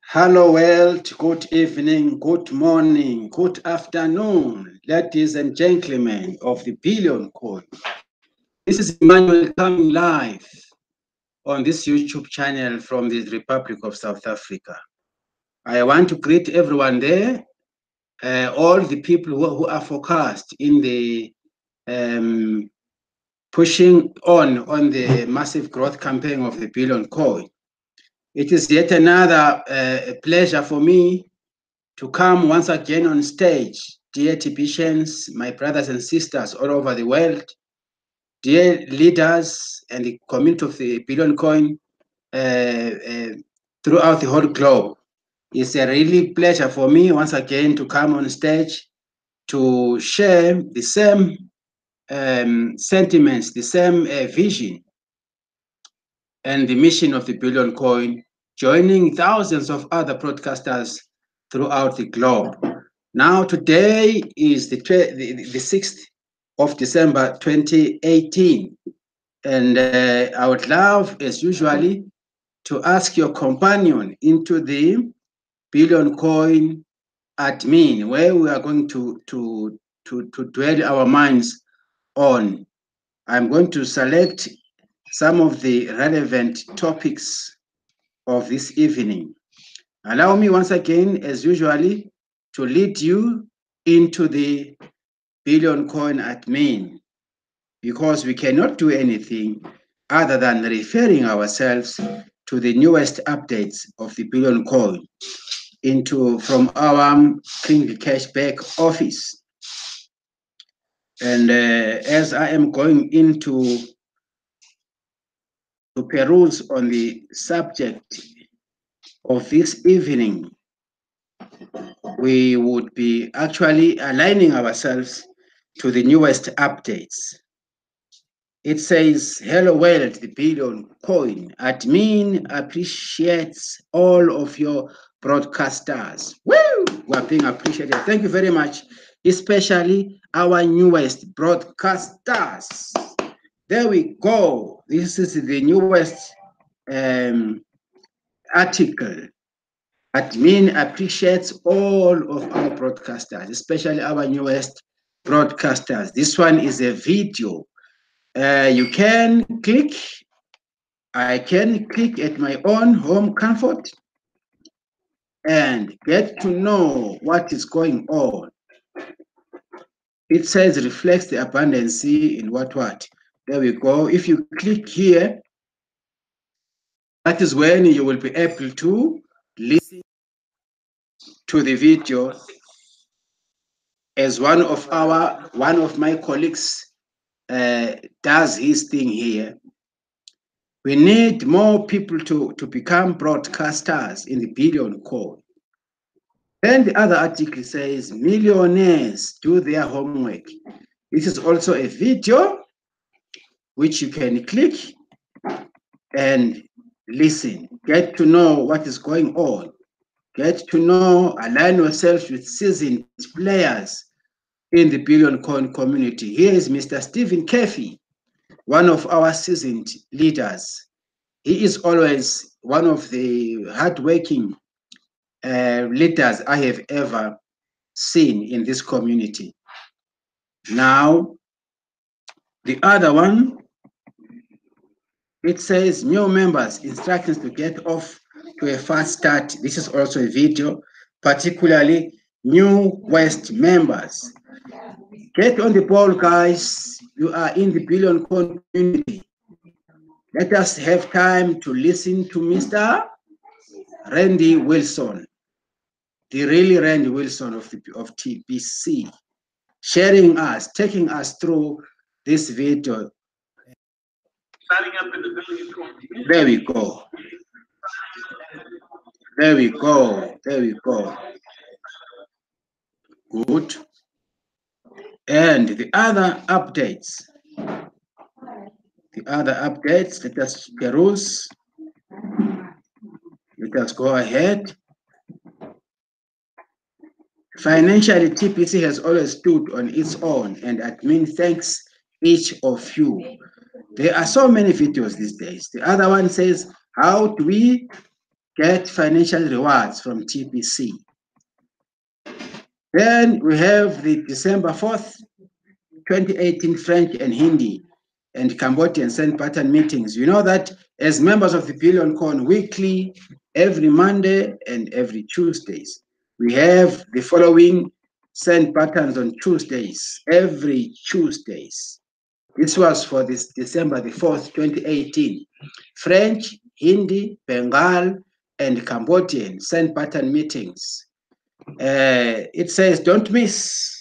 Hello world, good evening, good morning, good afternoon, ladies and gentlemen of the Billion Coin. This is Emmanuel coming live on this YouTube channel from the Republic of South Africa. I want to greet everyone there, all the people who are focused in the pushing on the massive growth campaign of the Billion Coin. It is yet another pleasure for me to come once again on stage, dear Tibetan, my brothers and sisters all over the world, dear leaders and the community of the Billion Coin throughout the whole globe. It's a really pleasure for me once again to come on stage to share the same sentiments, the same vision and the mission of the Billion Coin, joining thousands of other broadcasters throughout the globe. Now, today is the 6th of December 2018, and I would love, as usually, to ask your companion into the Billion Coin admin, where we are going to dwell our minds on. I'm going to select some of the relevant topics of this evening. Allow me once again, as usually, to lead you into the Billion Coin admin, because we cannot do anything other than referring ourselves to the newest updates of the Billion Coin from our KRINGLE cashback office. And as I am going into to peruse on the subject of this evening, we would be actually aligning ourselves to the newest updates. It says, hello world, the Billion Coin admin appreciates all of your broadcasters. Woo! We're being appreciated. Thank you very much, especially our newest broadcasters. There we go. This is the newest article. Admin appreciates all of our broadcasters, especially our newest broadcasters. This one is a video. You can click. I can click at my own home comfort and get to know what is going on. It says reflects the abundance in what. There we go. If you click here, that is when you will be able to listen to the video as one of my colleagues does his thing here. We need more people to become broadcasters in the Billion Coin. Then the other article says millionaires do their homework. This is also a video which you can click and listen, get to know what is going on, get to know, align yourself with seasoned players in the Billion Coin community. Here is Mr. Stephen Kefi, one of our seasoned leaders. He is always one of the hardworking leaders I have ever seen in this community. Now, the other one, it says new members, instructions to get off to a fast start. This is also a video, particularly new West members. Get on the ball, guys. You are in the Billion Coin community. Let us have time to listen to Mr. Randy Wilson, the really Randy Wilson of TBC, sharing us, taking us through this video. Signing up in the Billion Coin. There we go. There we go. There we go. Good. And the other updates. Let us peruse. Let us go ahead. Financially, TPC has always stood on its own, and admin thanks each of you. There are so many videos these days. The other one says, how do we get financial rewards from TPC? Then we have the December 4th, 2018 French and Hindi and Cambodian send pattern meetings. You know that as members of the Billion Con weekly, every Monday and every Tuesdays, we have the following send patterns on Tuesdays, every Tuesdays. This was for this December the 4th, 2018. French, Hindi, Bengal, and Cambodian send pattern meetings. It says, don't miss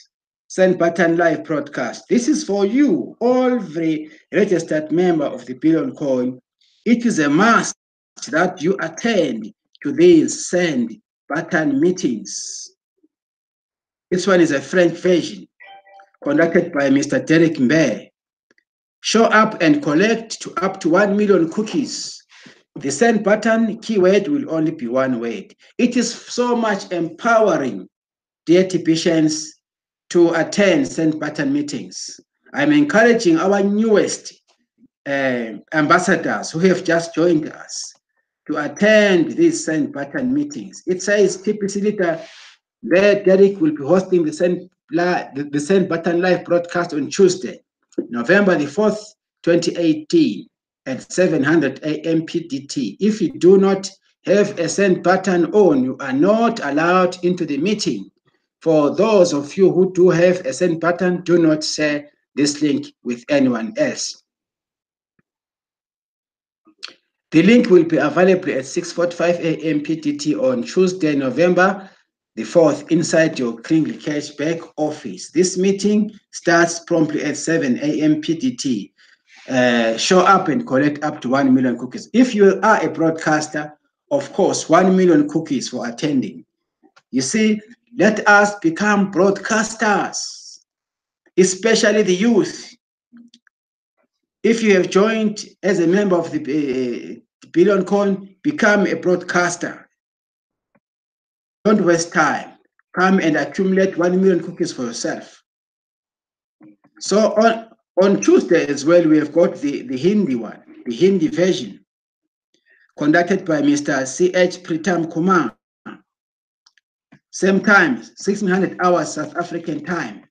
Send Pattern Live broadcast. This is for you, every registered member of the Billion Coin. It is a must that you attend to these Send Pattern meetings. This one is a French version conducted by Mr. Derek Mbe. Show up and collect to up to 1 million cookies. The Send Pattern keyword will only be one word. It is so much empowering, dear Tipicians, to attend Send Pattern meetings. I'm encouraging our newest ambassadors who have just joined us to attend these Send Pattern meetings. It says TPC leader Derek will be hosting the Send Pattern Live broadcast on Tuesday, November the 4th, 2018 at 700 AM PDT. If you do not have a Send Pattern on, you are not allowed into the meeting. For those of you who do have a Send Pattern, do not share this link with anyone else. The link will be available at 6:45 AM PDT on Tuesday, November the 4th, inside your KRINGLE Cashback office. This meeting starts promptly at 7 AM PDT. Show up and collect up to 1 million cookies. If you are a broadcaster, of course, 1 million cookies for attending. You see, let us become broadcasters, especially the youth. If you have joined as a member of the Billion Coin, become a broadcaster. Don't waste time. Come and accumulate 1 million cookies for yourself. So on Tuesday as well, we have got the Hindi one, the Hindi version, conducted by Mr. C.H. Pritam Kumar. Same time, 1600 hours South African time.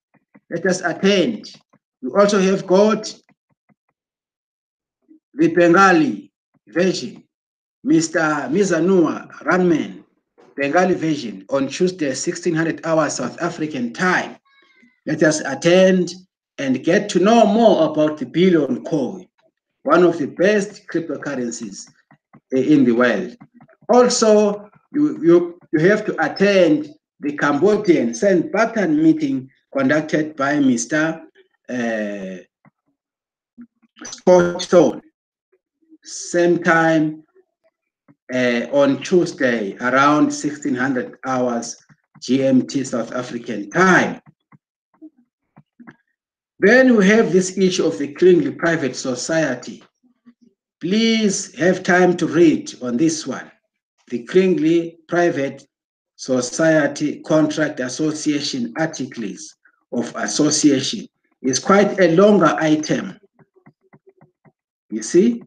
Let us attend. We also have got the Bengali version, Mr. Mizanua Ranman, Bengali version, on Tuesday, 1600 hours South African time. Let us attend and get to know more about the Billion Coin, one of the best cryptocurrencies in the world. Also, you have to attend the Cambodian Send Pattern meeting conducted by Mr. Scott Stone. Same time on Tuesday, around 1600 hours GMT South African time. Then we have this issue of the KRINGLE Private Society. Please have time to read on this one. The KRINGLE Private Society Contract Association Articles of Association is quite a longer item. You see?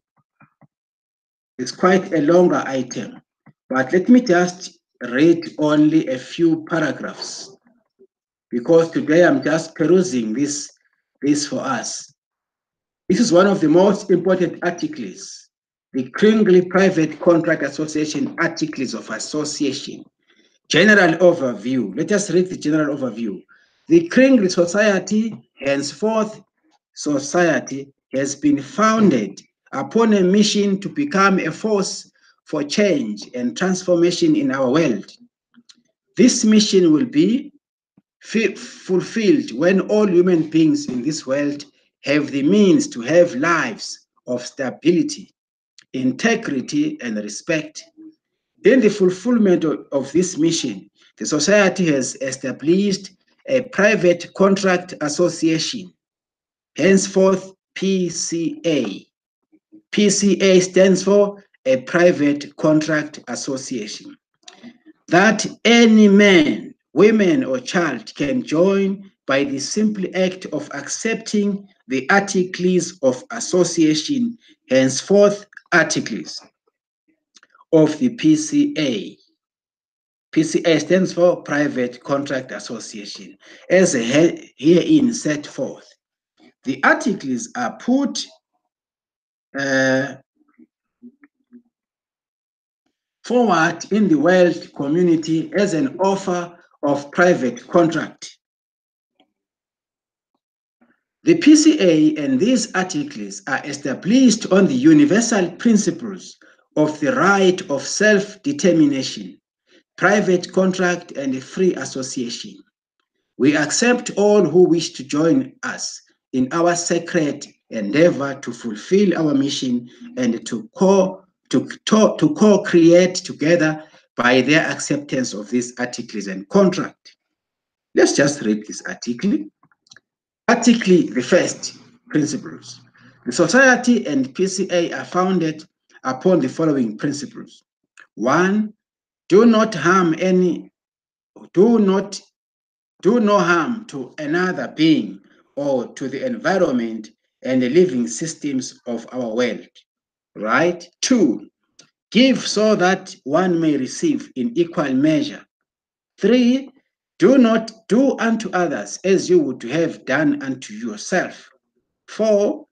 It's quite a longer item. But let me just read only a few paragraphs, because today I'm just perusing this for us. This is one of the most important articles, the KRINGLE Private Contract Association Articles of Association. General overview. Let us read the general overview. The KRINGLE Society, henceforth society, has been founded upon a mission to become a force for change and transformation in our world. This mission will be fulfilled when all human beings in this world have the means to have lives of stability, integrity, and respect. In the fulfillment of this mission, the society has established a private contract association, henceforth PCA. PCA stands for a private contract association, that any man, woman, or child can join by the simple act of accepting the articles of association, henceforth articles of the PCA. PCA stands for Private Contract Association, as herein set forth. The articles are put forward in the world community as an offer of private contract. The PCA and these articles are established on the universal principles of the right of self-determination, private contract, and free association. We accept all who wish to join us in our sacred endeavor to fulfill our mission and to co-create together by their acceptance of these articles and contract. Let's just read this article. Article the first, principles. The society and PCA are founded upon the following principles. 1, do no harm to another being or to the environment and the living systems of our world. Right? 2, give so that one may receive in equal measure. 3, do not do unto others as you would have done unto yourself. 4,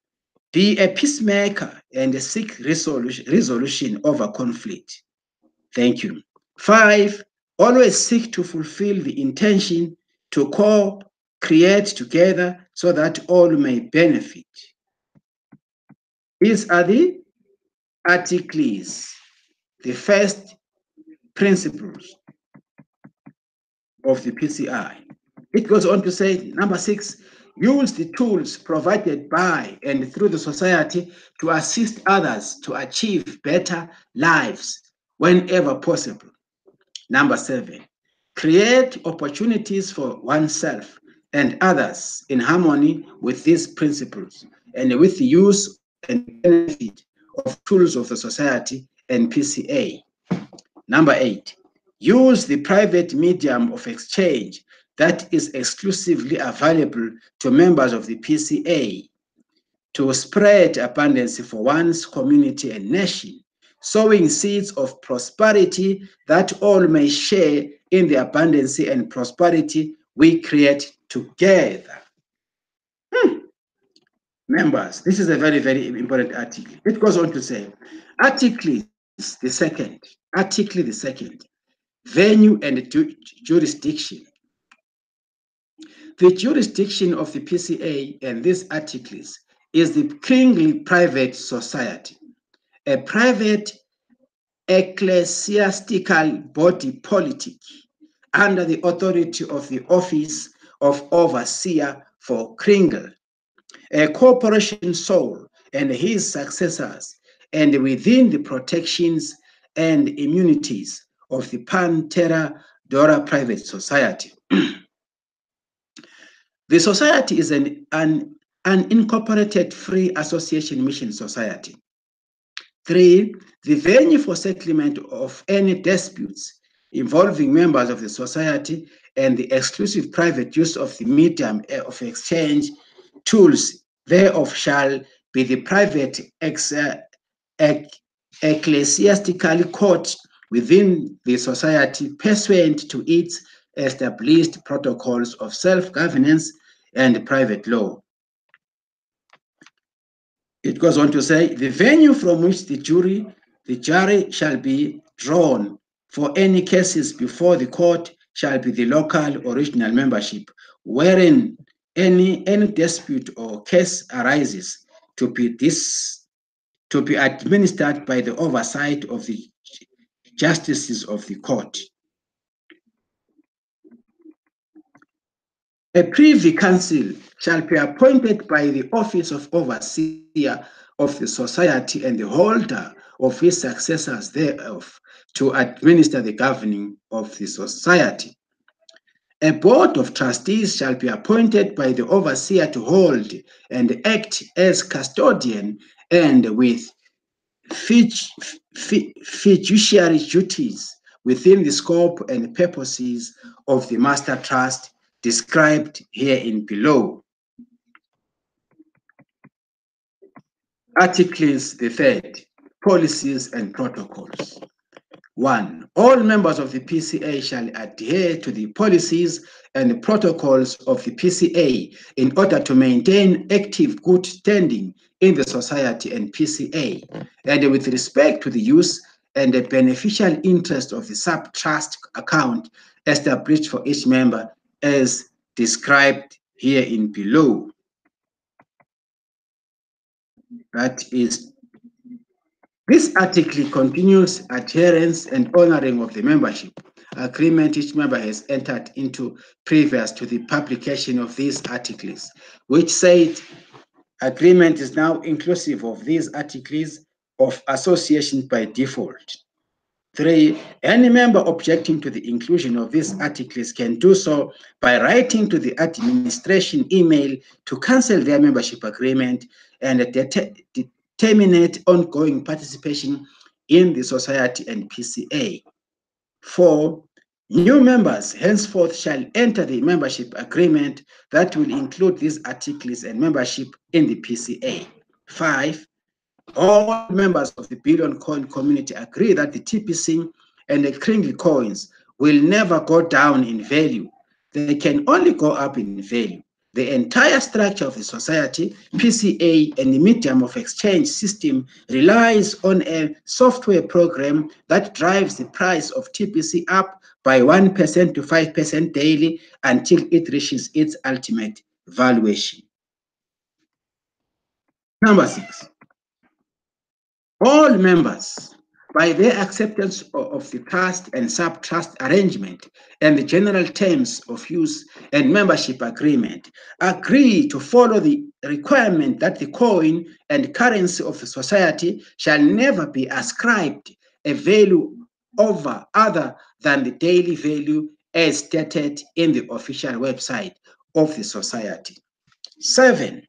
be a peacemaker and seek resolution over conflict. Thank you. 5, always seek to fulfill the intention to co-create together so that all may benefit. These are the articles, the first principles of the PCI. It goes on to say, number 6, use the tools provided by and through the society to assist others to achieve better lives whenever possible. Number 7, create opportunities for oneself and others in harmony with these principles and with the use and benefit of tools of the society and PCA. Number 8, use the private medium of exchange that is exclusively available to members of the PCA to spread abundance for one's community and nation, sowing seeds of prosperity that all may share in the abundance and prosperity we create together. Members, this is a very, very important article. It goes on to say, article the second, venue and jurisdiction. The jurisdiction of the PCA and these articles is the KRINGLE Private Society, a private ecclesiastical body politic under the authority of the Office of Overseer for KRINGLE, a corporation soul and his successors, and within the protections and immunities of the Pan-Terra Dora Private Society. The society is an unincorporated free association mission society. 3, the venue for settlement of any disputes involving members of the society and the exclusive private use of the medium of exchange tools thereof shall be the private ecclesiastical court within the society pursuant to its established protocols of self-governance and private law. It goes on to say, the venue from which the jury shall be drawn for any cases before the court shall be the local original membership, wherein any dispute or case arises to be administered by the oversight of the justices of the court. A privy council shall be appointed by the office of overseer of the society and the holder of his successors thereof to administer the governing of the society. A board of trustees shall be appointed by the overseer to hold and act as custodian and with fiduciary duties within the scope and purposes of the master trust described here in below. Articles the third, policies and protocols. 1. All members of the PCA shall adhere to the policies and protocols of the PCA in order to maintain active good standing in the society and PCA, and with respect to the use and the beneficial interest of the sub-trust account established for each member as described here in below. That is, this article continues adherence and honoring of the membership agreement each member has entered into previous to the publication of these articles, which said agreement is now inclusive of these articles of association by default. 3. Any member objecting to the inclusion of these articles can do so by writing to the administration email to cancel their membership agreement and terminate ongoing participation in the society and PCA. 4. New members henceforth shall enter the membership agreement that will include these articles and membership in the PCA. 5. All members of the Billion Coin community agree that the TPC and the KRINGLE coins will never go down in value. They can only go up in value. The entire structure of the society, PCA, and the medium of exchange system relies on a software program that drives the price of TPC up by 1% to 5% daily until it reaches its ultimate valuation. Number 6. All members, by their acceptance of the trust and sub-trust arrangement and the general terms of use and membership agreement, agree to follow the requirement that the coin and currency of the society shall never be ascribed a value over other than the daily value as stated in the official website of the society. 7.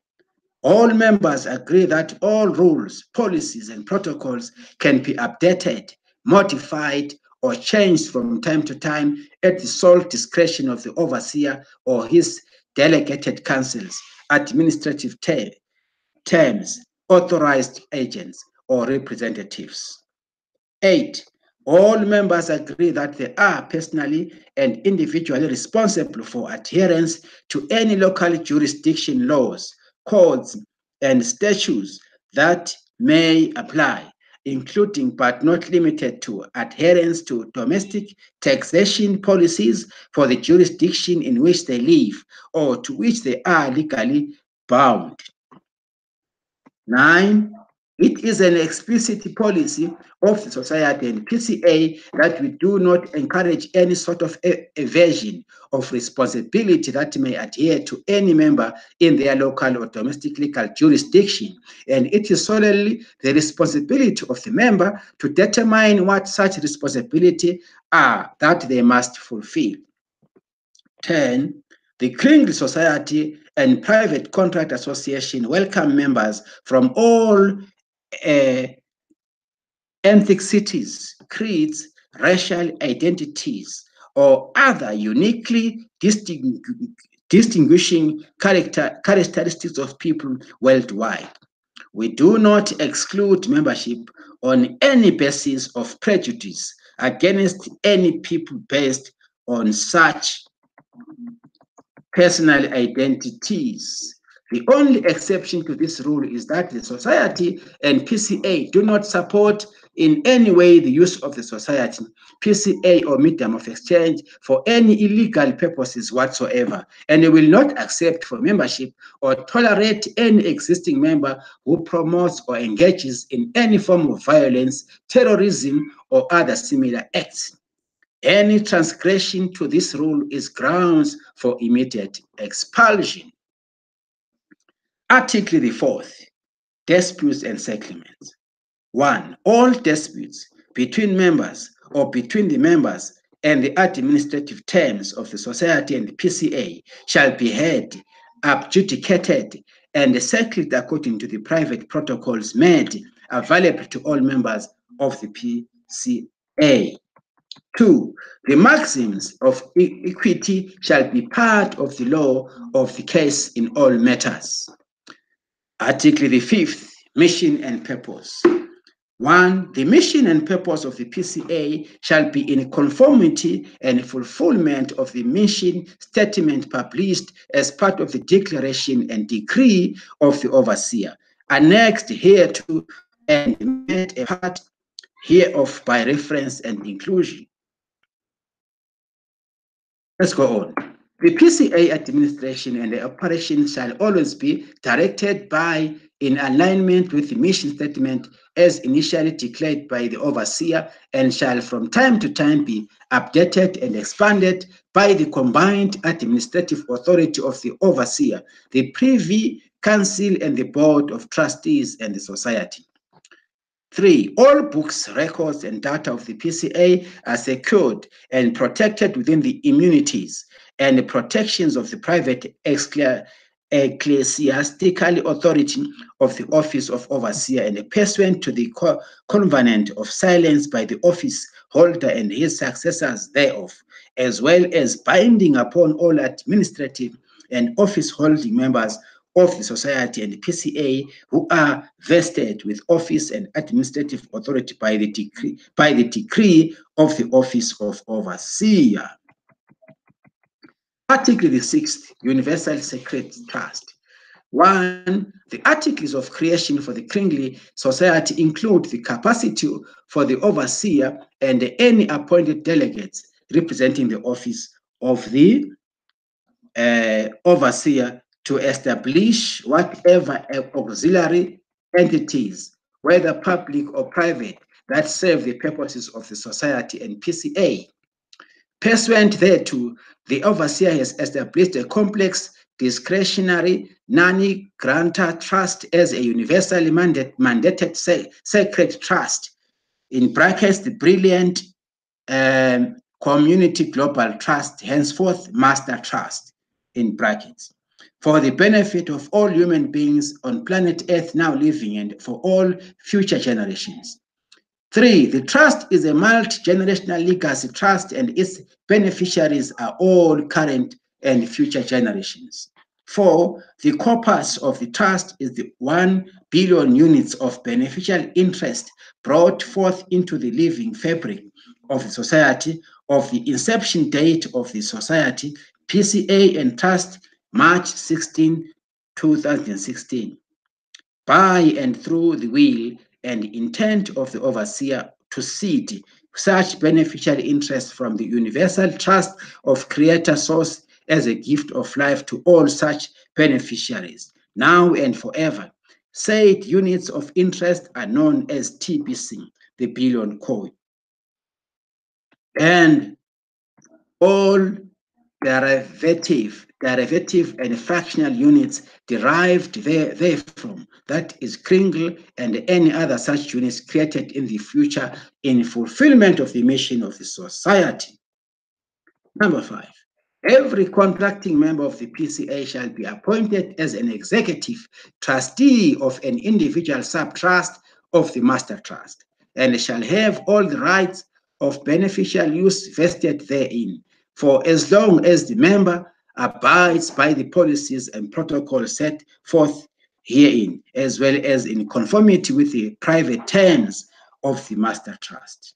All members agree that all rules, policies, and protocols can be updated, modified, or changed from time to time at the sole discretion of the overseer or his delegated councils, administrative terms, authorized agents, or representatives. 8. All members agree that they are personally and individually responsible for adherence to any local jurisdiction laws, codes, and statutes that may apply, including but not limited to adherence to domestic taxation policies for the jurisdiction in which they live or to which they are legally bound. 9. It is an explicit policy of the society and PCA that we do not encourage any sort of evasion of responsibility that may adhere to any member in their local or domestic legal jurisdiction. And it is solely the responsibility of the member to determine what such responsibility are that they must fulfill. 10. The KRINGLE Society and Private Contract Association welcome members from all ethnicities, creeds, racial identities, or other uniquely distinguishing characteristics of people worldwide. We do not exclude membership on any basis of prejudice against any people based on such personal identities. The only exception to this rule is that the society and PCA do not support in any way the use of the society, PCA, or medium of exchange for any illegal purposes whatsoever, and they will not accept for membership or tolerate any existing member who promotes or engages in any form of violence, terrorism, or other similar acts. Any transgression to this rule is grounds for immediate expulsion. Article the 4th, disputes and settlements. 1. All disputes between members or between the members and the administrative terms of the society and the PCA shall be heard, adjudicated, and settled according to the private protocols made available to all members of the PCA. 2. The maxims of equity shall be part of the law of the case in all matters. Article the 5th, mission and purpose. 1. The mission and purpose of the PCA shall be in conformity and fulfillment of the mission statement published as part of the declaration and decree of the overseer, annexed hereto and made a part hereof by reference and inclusion. Let's go on. The PCA administration and the operation shall always be directed by, in alignment with the mission statement as initially declared by the overseer, and shall from time to time be updated and expanded by the combined administrative authority of the overseer, the Privy Council, and the Board of Trustees and the Society. 3. All books, records, and data of the PCA are secured and protected within the immunities and the protections of the private ecclesiastical authority of the Office of Overseer, and pursuant to the covenant of silence by the office holder and his successors thereof, as well as binding upon all administrative and office holding members of the Society and the PCA who are vested with office and administrative authority by the decree of the Office of Overseer. Article the 6th, Universal Secret Trust. 1. The articles of creation for the KRINGLE Society include the capacity for the overseer and any appointed delegates representing the office of the overseer to establish whatever auxiliary entities, whether public or private, that serve the purposes of the Society and PCA. Pursuant thereto, the overseer has established a complex discretionary non-grantor trust as a universally mandated sacred trust, in brackets the brilliant community global trust, henceforth master trust, in brackets, for the benefit of all human beings on planet Earth now living and for all future generations. 3. The trust is a multi-generational legacy trust, and its beneficiaries are all current and future generations. 4. The corpus of the trust is the 1 billion units of beneficial interest brought forth into the living fabric of the society of the inception date of the society, PCA and Trust, March 16, 2016, by and through the will and intent of the overseer to seed such beneficial interest from the universal trust of creator source as a gift of life to all such beneficiaries, now and forever. Said units of interest are known as TBC, the billion code, and all derivative and fractional units derived therefrom, that is KRINGLE and any other such units created in the future in fulfillment of the mission of the society. Number 5. Every contracting member of the PCA shall be appointed as an executive trustee of an individual sub-trust of the master trust, and shall have all the rights of beneficial use vested therein, for as long as the member abides by the policies and protocols set forth herein, as well as in conformity with the private terms of the master trust.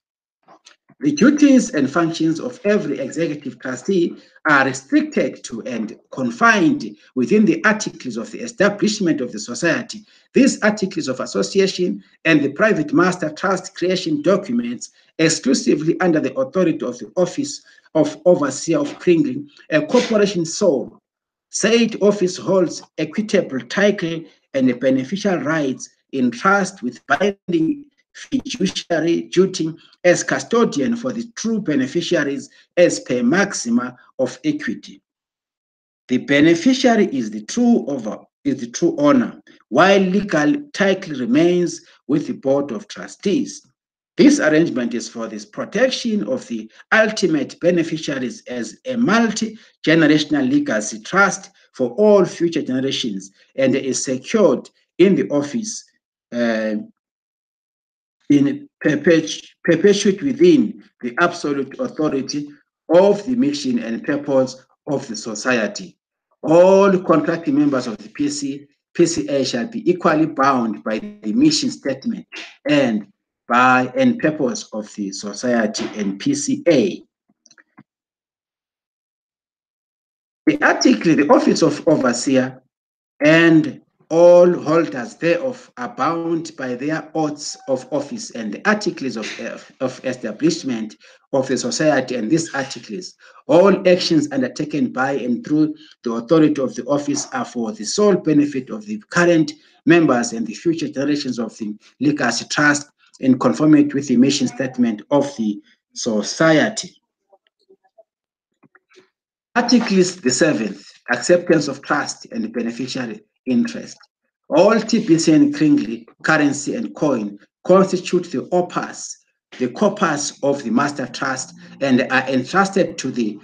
The duties and functions of every executive trustee are restricted to and confined within the articles of the establishment of the society, these articles of association, and the private master trust creation documents exclusively under the authority of the Office of Overseer of KRINGLE, a corporation sole. Said office holds equitable title and beneficial rights in trust with binding fiduciary duty as custodian for the true beneficiaries as per maxima of equity. The beneficiary is the true owner, while legal title remains with the Board of Trustees. This arrangement is for this protection of the ultimate beneficiaries as a multi-generational legacy trust for all future generations, and is secured in the office perpetuate within the absolute authority of the mission and purpose of the society. All contracting members of the PCA shall be equally bound by the mission statement and purpose of the society and PCA. The article, the office of overseer and all holders thereof are bound by their oaths of office and the articles of establishment of the society, and these articles, all actions undertaken by and through the authority of the office are for the sole benefit of the current members and the future generations of the legacy trust in conformity with the mission statement of the society. Articles the 7th, acceptance of trust and beneficiary interest. All TBC and KRINGLE, currency and coin, constitute the corpus of the master trust and are entrusted to the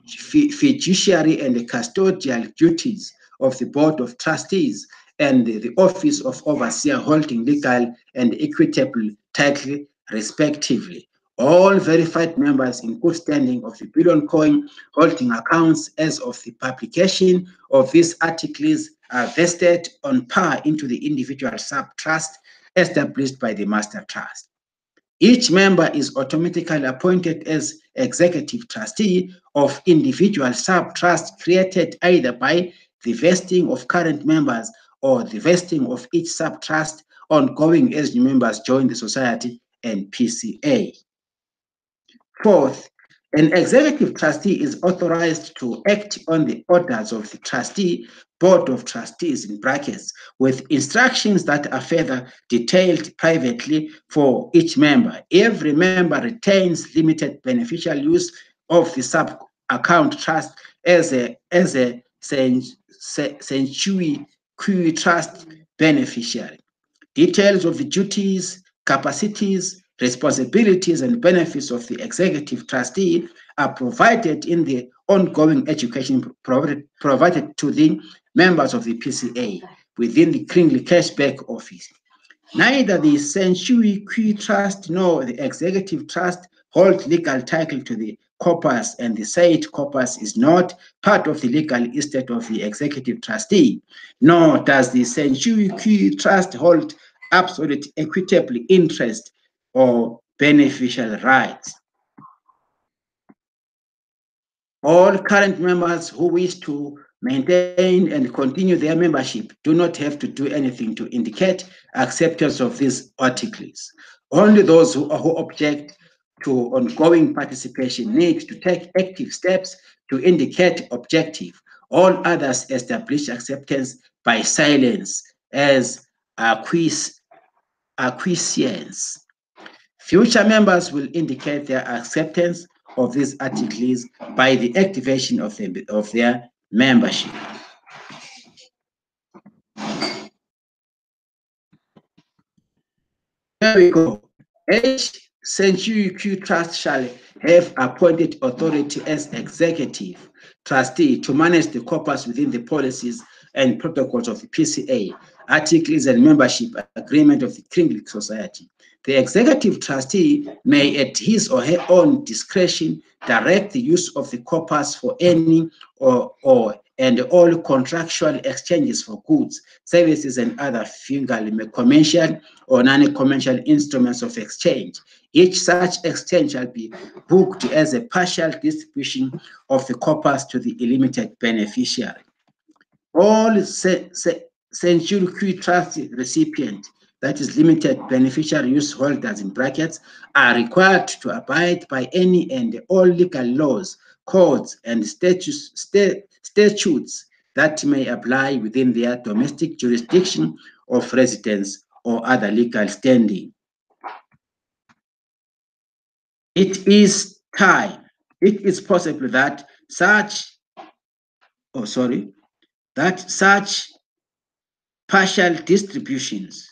fiduciary and the custodial duties of the Board of Trustees and the Office of Overseer holding legal and equitable title, respectively. All verified members in good standing of the bullion coin holding accounts as of the publication of these articles are vested on par into the individual sub-trust established by the master trust. Each member is automatically appointed as executive trustee of individual sub-trust created either by the vesting of current members or the vesting of each sub-trust ongoing as new members join the society and PCA. Fourth, an executive trustee is authorized to act on the orders of the trustee board of trustees in brackets with instructions that are further detailed privately for each member. Every member retains limited beneficial use of the sub-account trust as a century trust beneficiary. Details of the duties, capacities, responsibilities, and benefits of the executive trustee are provided in the ongoing education provided to the members of the PCA within the KRINGLE Cashback Office. Neither the Century Trust nor the Executive Trust hold legal title to the corpus, and the said corpus is not part of the legal estate of the Executive Trustee, nor does the Century Trust hold absolute equitable interest or beneficial rights. All current members who wish to maintain and continue their membership do not have to do anything to indicate acceptance of these articles. Only those who object to ongoing participation need to take active steps to indicate objective. All others establish acceptance by silence as acquiescence. Future members will indicate their acceptance of these articles by the activation of their membership. There we go. Each Century Trust shall have appointed authority as executive trustee to manage the corpus within the policies and protocols of the PCA, articles and membership agreement of the KRINGLE Society. The executive trustee may, at his or her own discretion, direct the use of the corpus for any and all contractual exchanges for goods, services, and other commercial or non-commercial instruments of exchange. Each such exchange shall be booked as a partial distribution of the corpus to the limited beneficiary. All Century Trust recipient, that is limited beneficiary use holders in brackets, are required to abide by any and all legal laws, codes, and statutes that may apply within their domestic jurisdiction of residence or other legal standing. It is possible that such partial distributions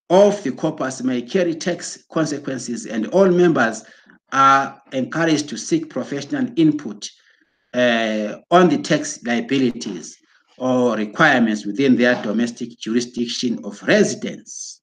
of the corpus may carry tax consequences, and all members are encouraged to seek professional input on the tax liabilities or requirements within their domestic jurisdiction of residence.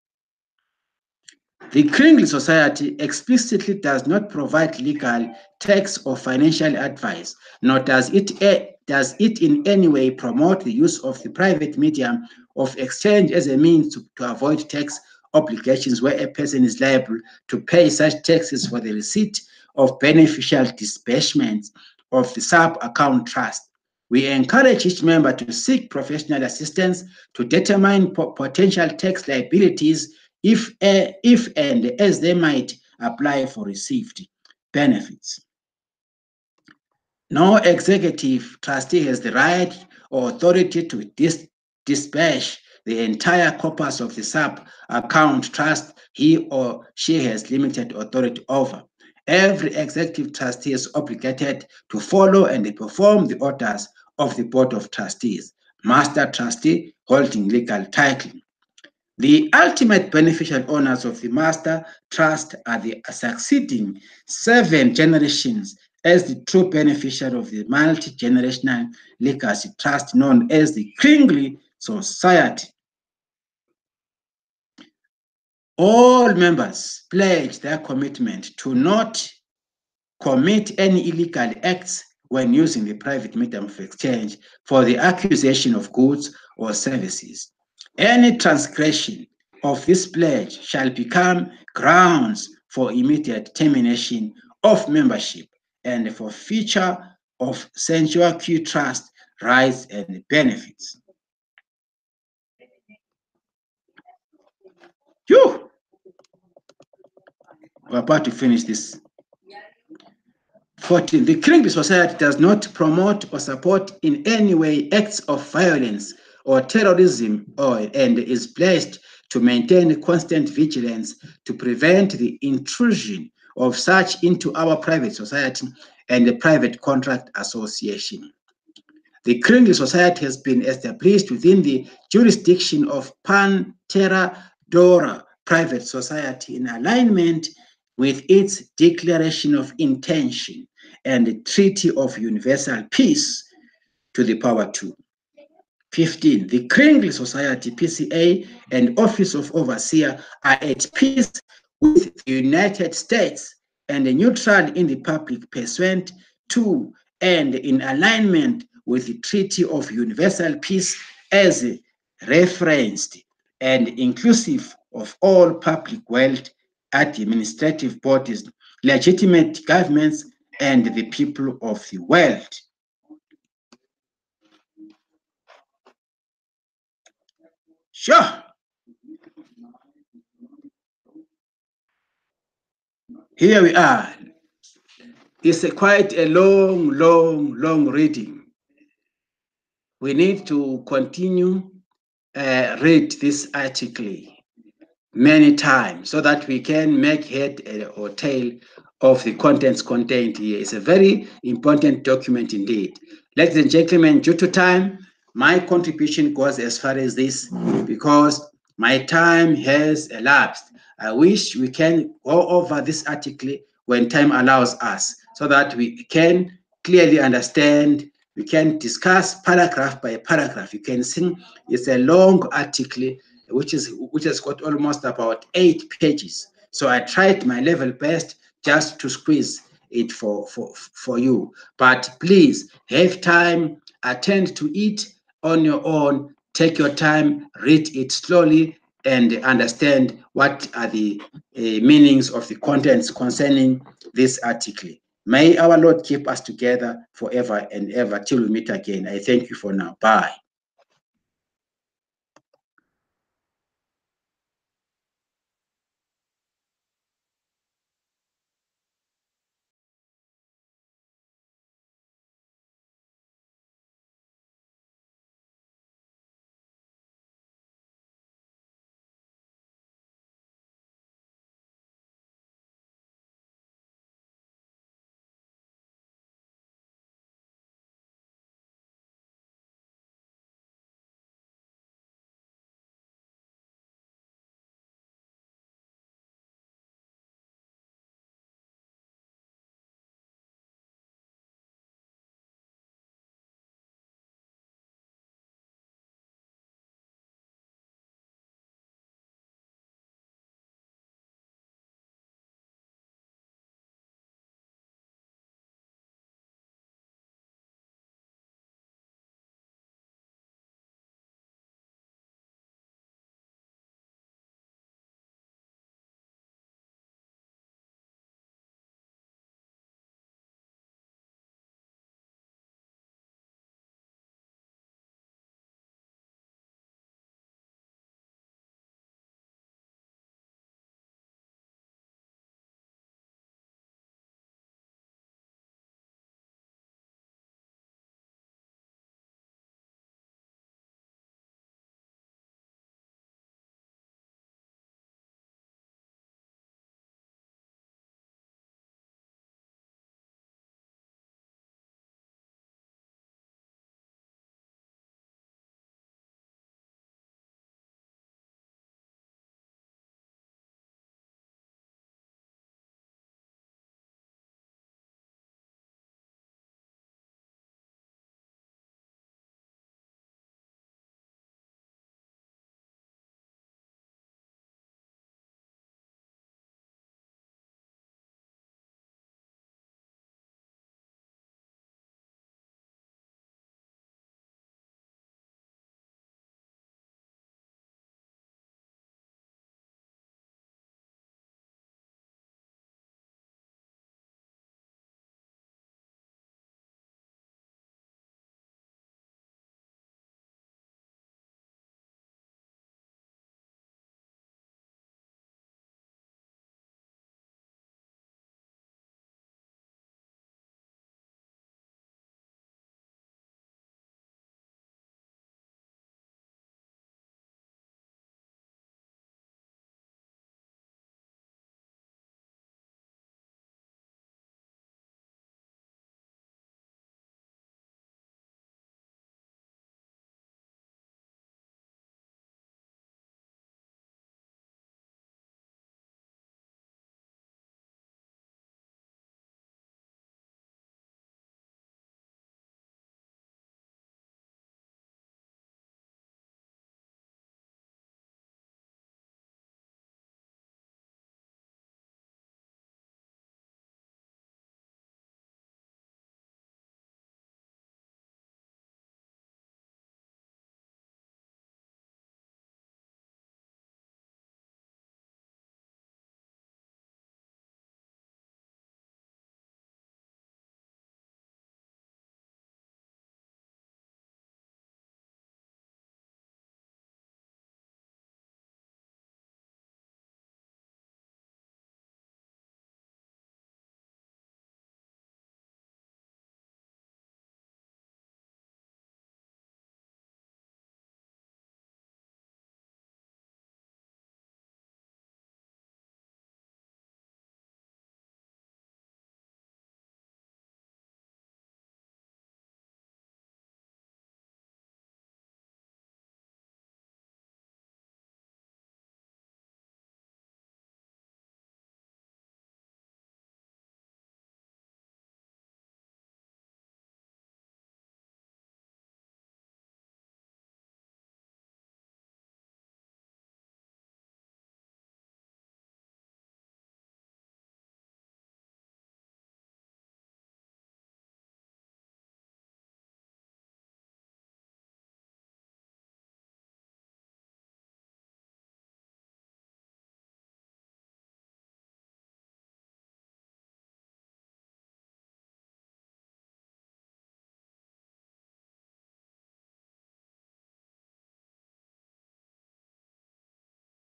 The KRINGLE Society explicitly does not provide legal, tax, or financial advice, nor does it in any way promote the use of the private medium of exchange as a means to avoid tax obligations where a person is liable to pay such taxes for the receipt of beneficial disbursements of the sub-account trust. We encourage each member to seek professional assistance to determine potential tax liabilities if and as they might apply for received benefits. No executive trustee has the right or authority to disperse the entire corpus of the sub-account trust he or she has limited authority over. Every executive trustee is obligated to follow and perform the orders of the Board of Trustees, master trustee holding legal title. The ultimate beneficial owners of the master trust are the succeeding 7 generations as the true beneficiary of the multi-generational legacy trust known as the KRINGLE Society. All members pledge their commitment to not commit any illegal acts when using the private medium of exchange for the acquisition of goods or services. Any transgression of this pledge shall become grounds for immediate termination of membership and forfeiture of censure Q trust rights and benefits. Phew! We're about to finish this. 14. The KRINGLE Society does not promote or support in any way acts of violence or terrorism and is pledged to maintain constant vigilance to prevent the intrusion of such into our private society and the private contract association. The KRINGLE Society has been established within the jurisdiction of Pan-Terra Dora Private Society in alignment with its Declaration of Intention and the Treaty of Universal Peace to the power 2. 15. The KRINGLE Society, PCA, and Office of Overseer are at peace with the United States and neutral in the public pursuant to and in alignment with the Treaty of Universal Peace as referenced and inclusive of all public wealth, administrative bodies, legitimate governments, and the people of the world. Sure. Here we are. It's quite a long reading. We need to continue read this article many times so that we can make head or tail of the contents contained here. It's a very important document indeed. Ladies and gentlemen, due to time, my contribution goes as far as this because my time has elapsed. I wish we can go over this article when time allows us so that we can clearly understand. We can discuss paragraph by paragraph. You can see it's a long article which has got almost about 8 pages. So I tried my level best just to squeeze it for you. But please have time, attend to it on your own, take your time, read it slowly, and understand what are the meanings of the contents concerning this article. May our Lord keep us together forever and ever till we meet again. I thank you for now. Bye.